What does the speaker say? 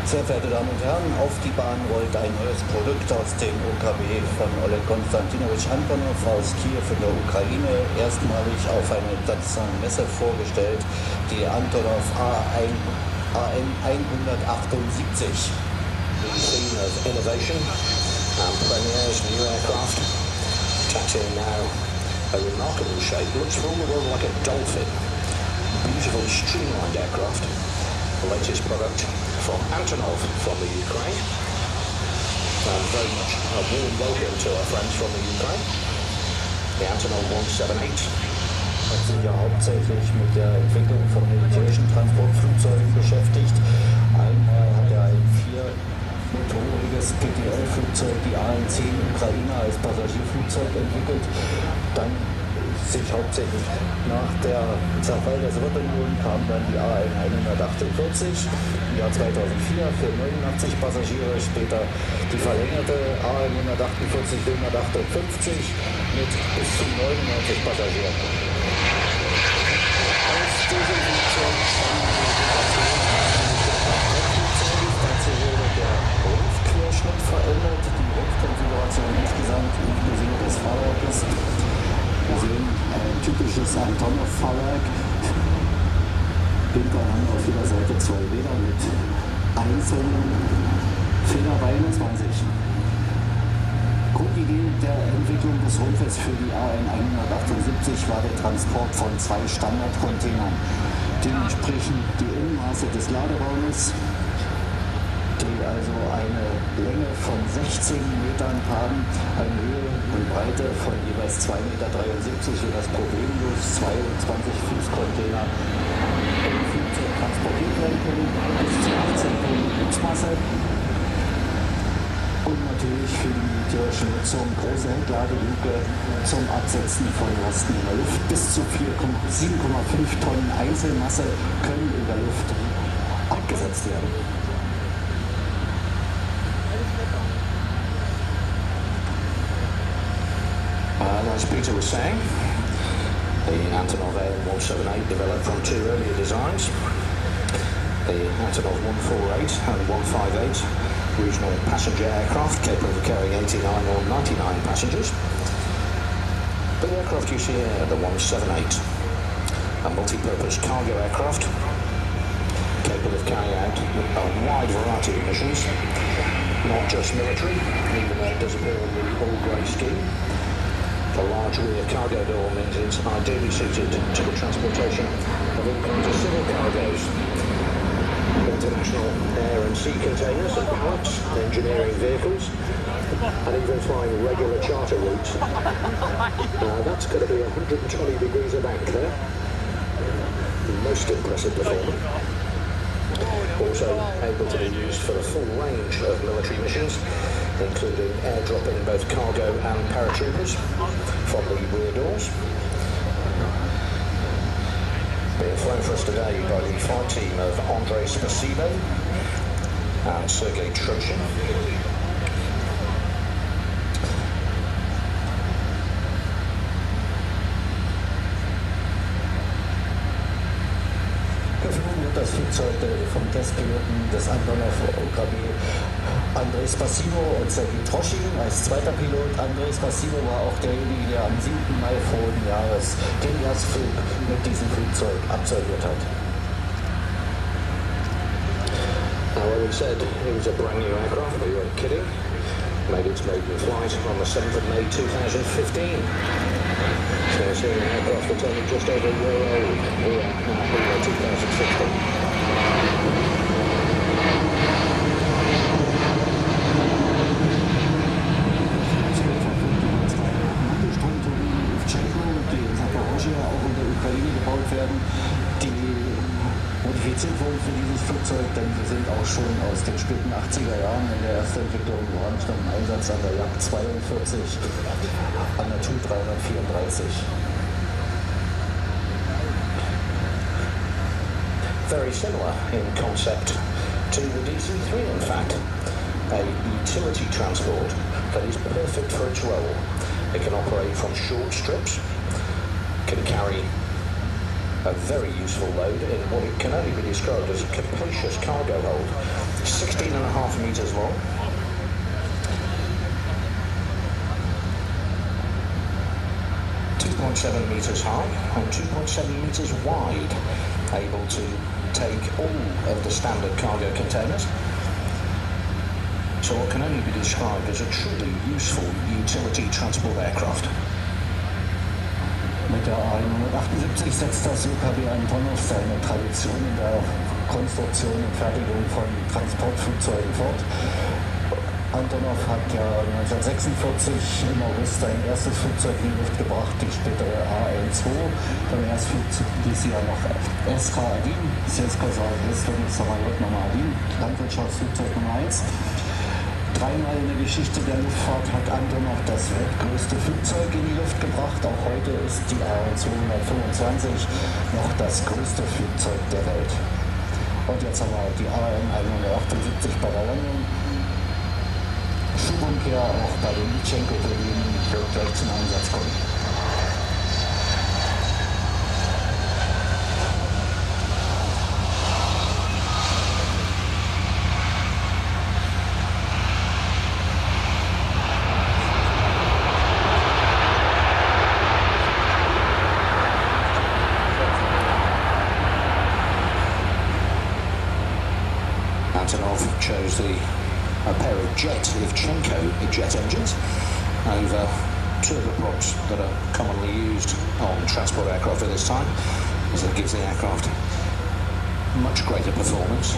Sehr verehrte Damen und Herren, auf die Bahn rollt ein neues Produkt aus dem OKW von Oleg Konstantinovich Antonov aus Kiew in der Ukraine, erstmalig auf einer internationalen Messe vorgestellt, die Antonov An-178. The theme of innovation and premieres new aircraft, taxiing now a remarkable shape, looks for all the world like a dolphin. Beautifully streamlined aircraft, the latest product from Antonov from the Ukraine. And very much a warm welcome to our friends from the Ukraine. The Antonov An-178. Hat sich ja hauptsächlich mit der Entwicklung von militärischen Transportflugzeugen beschäftigt. Einmal hat er ein viermotoriges PTL-Flugzeug, die AN-10 Ukraine, als Passagierflugzeug entwickelt. Dann sich hauptsächlich nach der Zerfall der Sowjetunion kam dann die AN-148 im Jahr 2004 für 89 Passagiere, später die verlängerte AN-148-158 mit bis zu 99 Passagieren. Aus diesem Flugzeug dazu wurde der Rumpfquerschnitt verändert, die Rumpfkonfiguration insgesamt inklusive des Fahrwerkes. Wir sehen ein typisches Antonov-Fahrwerk. Hinterhand auf jeder Seite 2 Räder mit einzelnen Federbeinen 20. Grundidee der Entwicklung des Rumpfes für die AN-178 war der Transport von 2 Standardcontainern. Dementsprechend die Innenmaße des Laderaumes, die also eine Länge von 16 Metern haben, eine Höhe und Breite von jeweils 2,73 Meter, sodass problemlos 22 Fußcontainer im Flugzeug transportiert werden können, bis zu 18 Tonnen Nutzmasse. Und natürlich für die militärische Nutzung große Heckladoluke zum Absetzen von Lasten in der Luft. Bis zu 7,5 Tonnen Einzelmasse können in der Luft abgesetzt werden. As Peter was saying, the Antonov An-178 developed from 2 earlier designs, the Antonov An-148 and An-158 regional passenger aircraft capable of carrying 89 or 99 passengers. But the aircraft you see here, the An-178, a multi-purpose cargo aircraft capable of carrying out a wide variety of missions, not just military, even though it does appear on the all-grey scheme. The large rear cargo door means it's ideally suited to the transportation of all kinds of civil cargoes, international air and sea containers and pallets, engineering vehicles, and even flying regular charter routes. That's going to be 120 degrees of bank there. Most impressive performance. Also able to be used for a full range of military missions, including airdropping both cargo and paratroopers from the rear doors. Being flown for us today by the flight team of Andrei Spasibo and Sergei Trochin. Geflogen wird das Flugzeug vom Testpiloten des Antonov OKW Andrei Spasibo und Sergei Trochin. Als zweiter Pilot Andrei Spasibo war auch derjenige, der am 7. Mai vorigen Jahres den Erstflug mit diesem Flugzeug absolviert hat. Well, we said it was a brand new aircraft, we weren't kidding. Made its maiden flight on the 7th of May 2015. So we're seeing an aircraft that's only just over a year old, here in 2016. Gebaut werden, die modifiziert wurden für dieses Flugzeug, denn sie sind auch schon aus den späten 80er Jahren in der Erstentwicklung, waren schon im Einsatz an der Jagd 42, an der Tu-334. Very similar in concept to the DC-3, in fact, a utility transport that is perfect for its role. It can operate from short strips, can carry a very useful load in what it can only be described as a capacious cargo hold, 16.5 meters long. .7 meters high and 2.7 meters wide, able to take all of the standard cargo containers. So what can only be described as a truly useful utility transport aircraft. Mit der A-178 setzt das UKW Antonov seine Tradition in der Konstruktion und Fertigung von Transportflugzeugen fort. Antonov hat ja 1946 im August sein erstes Flugzeug in die Luft gebracht, die spätere A-1-2. Beim Erstflug hieß sie ja noch SK-1, сейчас сказал, Western Samolot Nummer 1, Landwirtschaftsflugzeug Nummer 1. Dreimal in der Geschichte der Luftfahrt hat Antonov das weltgrößte Flugzeug in die Luft gebracht. Auch heute ist die A-125 noch das größte Flugzeug der Welt. Und jetzt haben wir die A-178 bei der Landung. Schubumkehr auch bei den Litschenko-Turbinen wird gleich zum Einsatz kommen. Antonov chose a pair of Litchenko jet engines over turboprops that are commonly used on transport aircraft at this time, as it gives the aircraft much greater performance